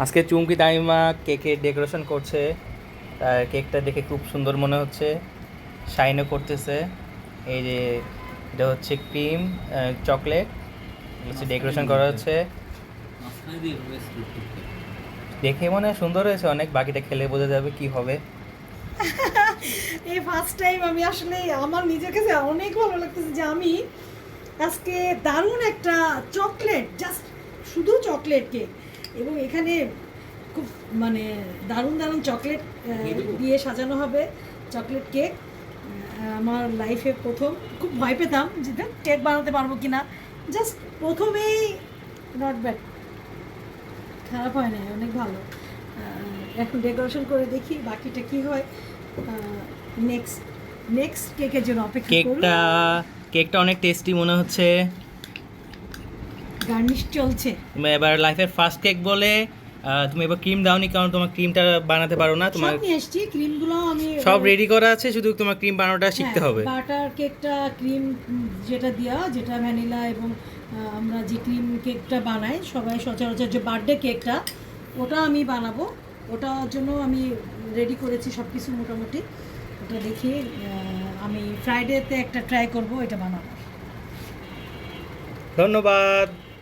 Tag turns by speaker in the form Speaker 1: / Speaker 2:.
Speaker 1: আজকে চুমকি দাইমা কেকের ডেকোরেশন করছে। তার কেকটা দেখে খুব সুন্দর মনে হচ্ছে, শাইনও করতেছে। এই যে এটা হচ্ছে ক্রিম চকলেট হচ্ছে ডেকোরেশন করা হচ্ছে, দেখে মনে হয় সুন্দর হয়েছে অনেক। বাকিটা খেলে বোঝা যাবে কি হবে।
Speaker 2: এই ফার্স্ট টাইম আমি আসলে আমার নিজের কাছে অনেক ভালো লাগতেছে যে আমি আজকে দারুণ একটা চকলেট, জাস্ট শুধু চকলেট কেক, এবং এখানে খুব মানে দারুণ দারুণ চকলেট দিয়ে সাজানো হবে চকলেট কেক। আমার লাইফে প্রথম, খুব ভয় পেতাম যে কেক বানাতে পারবো কি না, জাস্ট প্রথমেই নট ব্যাড, খারাপ হয় না, অনেক ভালো। এখন ডেকোরেশন করে দেখি বাকিটা কি হয়। নেক্সট নেক্সট কেকের জন্য অপেক্ষা করুন।
Speaker 1: কেকটা অনেক টেস্টি মনে হচ্ছে।
Speaker 2: গার্নিশ চলছে।
Speaker 1: তুমি এবার লাইফের ফার্স্ট কেক বলে তুমি এবার ক্রিম দাওনি, কারণ তোমার ক্রিমটা বানাতে পারো না। তোমার
Speaker 2: সব নিয়ে এসেছি, ক্রিমগুলো আমি
Speaker 1: সব রেডি করা আছে, শুধু তোমার ক্রিম বানানোটা শিখতে হবে।
Speaker 2: বাটার কেকটা ক্রিম যেটা দেওয়া, যেটা ভ্যানিলা এবং আমরা যে ক্রিম কেকটা বানাই সবাই সচরাচর, যে বার্থডে কেকটা, ওটা আমি বানাবো। ওটার জন্য আমি রেডি করেছি সব কিছু মোটামুটি। ওটা দেখি আমি ফ্রাইডেতে একটা ট্রাই করব এটা বানাবো।
Speaker 1: ধন্যবাদ।